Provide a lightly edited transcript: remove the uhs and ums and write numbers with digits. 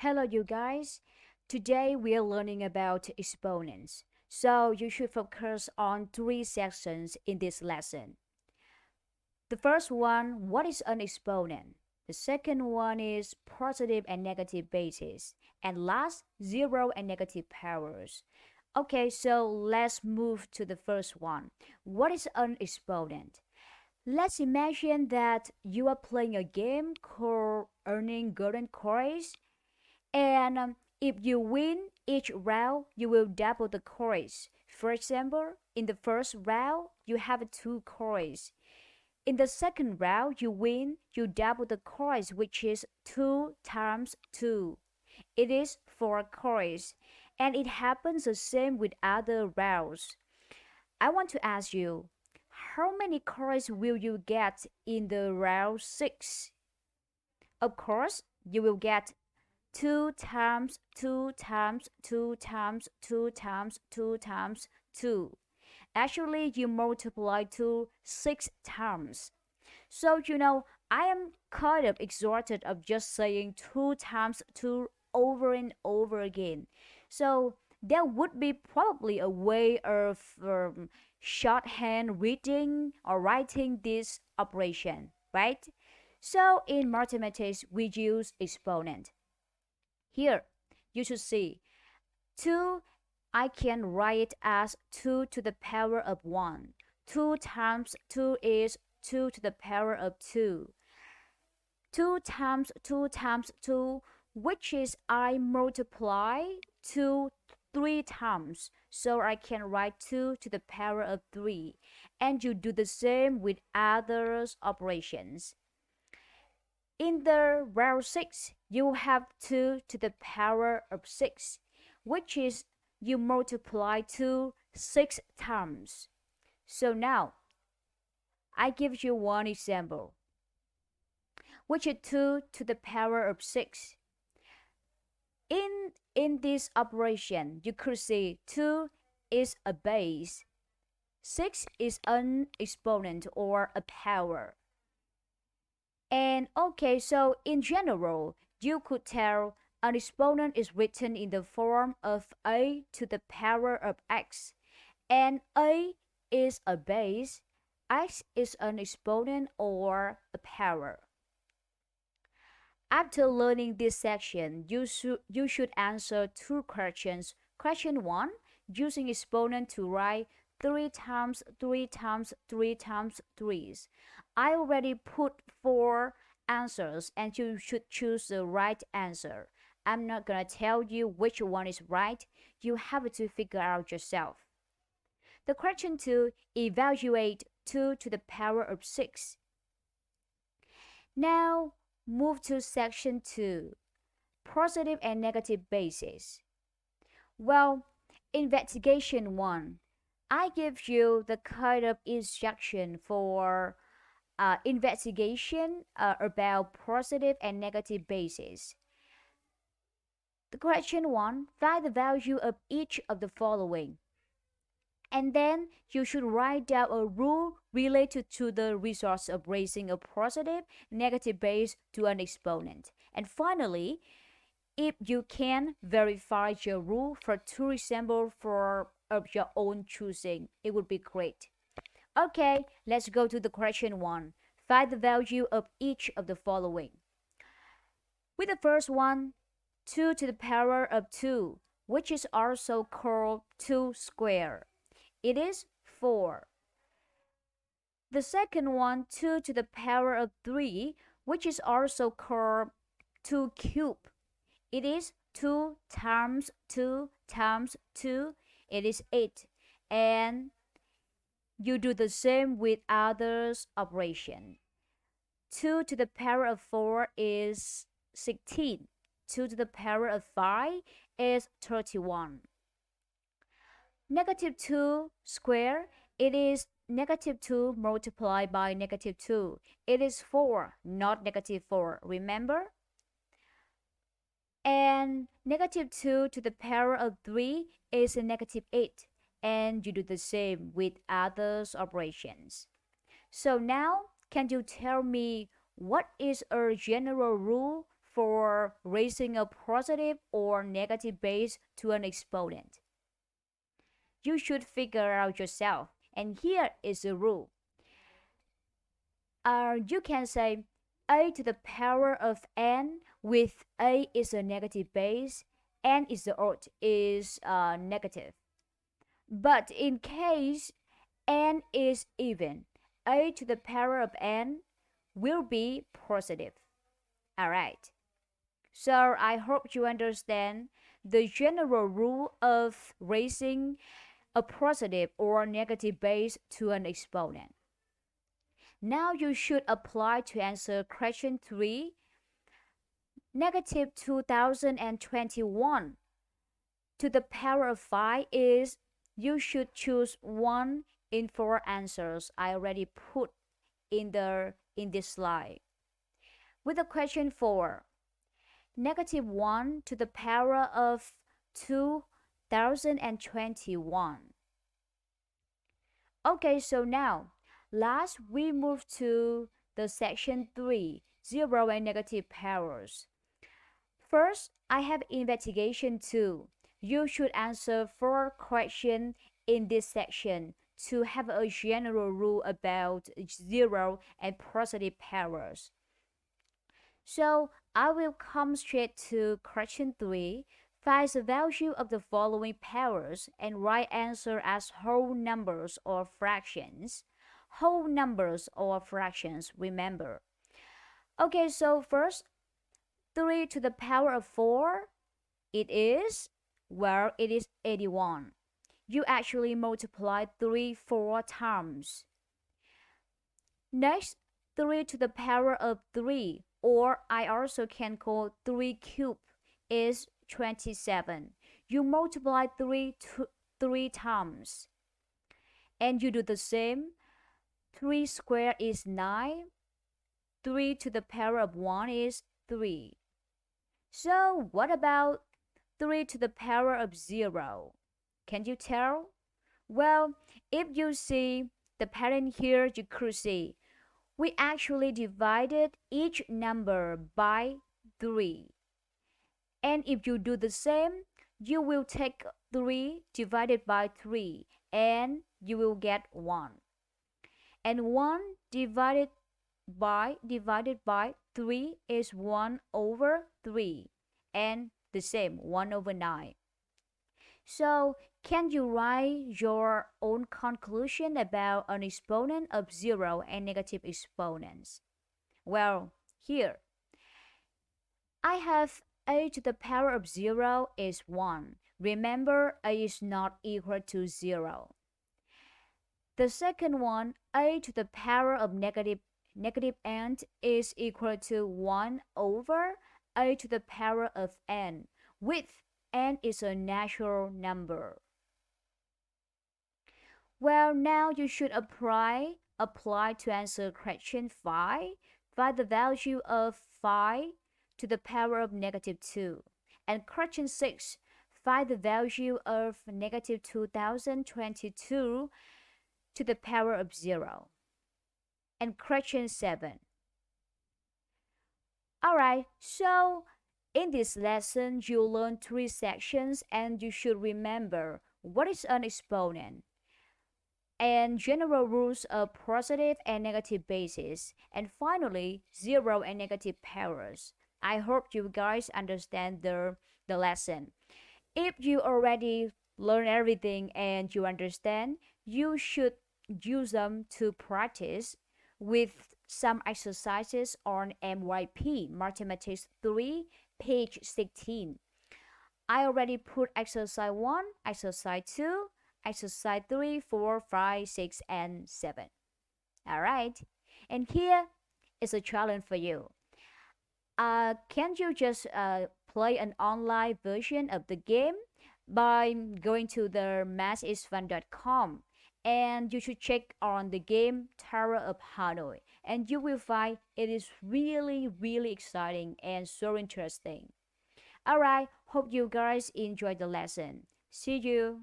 Hello, you guys. Today we are learning about exponents. So you should focus on three sections in this lesson. The first one, what is an exponent? The second one is positive and negative bases. And last, zero and negative powers. Okay, so let's move to the first one. What is an exponent? Let's imagine that you are playing a game called earning golden coins, and if you win each round, you will double the coins. For example, in the first round, you have two coins. In the second round, you win, you double the coins, which is 2 times 2. It is 4 coins. And it happens the same with other rounds. I want to ask you, how many coins will you get in the round 6? Of course, you will get 2 times 2 times 2 times 2 times 2 times 2. Actually, you multiply 2 6 times. So, I am kind of exhausted of just saying 2 times 2 over and over again. So, there would be probably a way of shorthand reading or writing this operation, right? So, in mathematics, we use exponent. Here, you should see 2, I can write as 2 to the power of 1. 2 times 2 is 2 to the power of 2. 2 times 2 times 2, which is I multiply 2 3 times. So I can write 2 to the power of 3. And you do the same with other operations. In the round 6, you have 2 to the power of 6, which is you multiply 2 6 times. So now, I give you one example, which is 2 to the power of 6. In this operation, you could see 2 is a base, 6 is an exponent or a power. And okay, so in general, you could tell an exponent is written in the form of a to the power of x, and a is a base, x is an exponent or a power. After learning this section, you should answer two questions. Question 1, using exponent to write 3 times 3 times 3 times 3. I already put 4 answers and you should choose the right answer. I'm not gonna tell you which one is right. You have to figure out yourself. The question 2, evaluate 2 to the power of 6. Now, move to section 2, positive and negative bases. Well, investigation 1, I give you the kind of instruction for investigation about positive and negative bases. The question 1, find the value of each of the following. And then you should write down a rule related to the results of raising a positive, negative base to an exponent. And finally, if you can verify your rule for two examples of your own choosing, it would be great. Okay, let's go to the question 1. Find the value of each of the following. With the first one, 2 to the power of 2, which is also called 2 squared. It is 4. The second one, 2 to the power of 3, which is also called 2 cubed. It is 2 times 2 times 2. It is 8. And you do the same with others operation. 2 to the power of 4 is 16. 2 to the power of 5 is 31. Negative 2 squared, it is negative 2 multiplied by negative 2. It is 4, not negative 4, remember? And negative 2 to the power of 3 is a negative 8. And you do the same with others operations. So now, can you tell me what is a general rule for raising a positive or negative base to an exponent. You should figure out yourself. And here is the rule. You can say a to the power of n with a is a negative base, n is the odd is negative. But in case n is even, a to the power of n will be positive. Alright. So I hope you understand the general rule of raising a positive or negative base to an exponent. Now you should apply to answer question 3. Negative 2021 to the power of 5 is, you should choose one in 4 answers I already put in this slide. With the question 4, negative 1 to the power of 2021. Okay, so now last we move to the section 3, 0 and negative powers. First, I have investigation 2. You should answer 4 questions in this section to have a general rule about 0 and positive powers. So I will come straight to question 3. Find the value of the following powers and write answer as whole numbers or fractions. Whole numbers or fractions, remember. Okay, so first, 3 to the power of 4, it is 81. You actually multiply 3 4 times. Next, 3 to the power of 3, or I also can call 3 cubed, is 27. You multiply 3 times. And you do the same. 3 squared is 9. 3 to the power of 1 is 3. So what about 3 to the power of 0? Can you tell? Well, if you see the pattern here, you could see we actually divided each number by 3. And if you do the same, you will take 3 divided by 3 and you will get 1. And 1 divided by 3 is 1 over 3, and the same 1 over 9. So can you write your own conclusion about an exponent of 0 and negative exponents? Well, here I have a to the power of 0 is 1. Remember, a is not equal to 0. The second one, a to the power of negative n is equal to 1 over a to the power of n, with n is a natural number. Well, now you should apply to answer question 5. Find the value of 5 to the power of negative 2. And question 6, find the value of negative 2022 to the power of 0. And question 7. Alright, so in this lesson, you learn 3 sections and you should remember what is an exponent and general rules of positive and negative bases, and finally 0 and negative powers. I hope you guys understand the lesson. If you already learn everything and you understand, you should use them to practice with some exercises on MYP, Mathematics 3, page 16. I already put exercise 1, exercise 2, exercise 3, 4, 5, 6, and 7. Alright, and here is a challenge for you. Can you just play an online version of the game by going to the mathisfun.com, and you should check on the game Tower of Hanoi, and you will find it is really exciting and so interesting. Alright, hope you guys enjoyed the lesson. See you.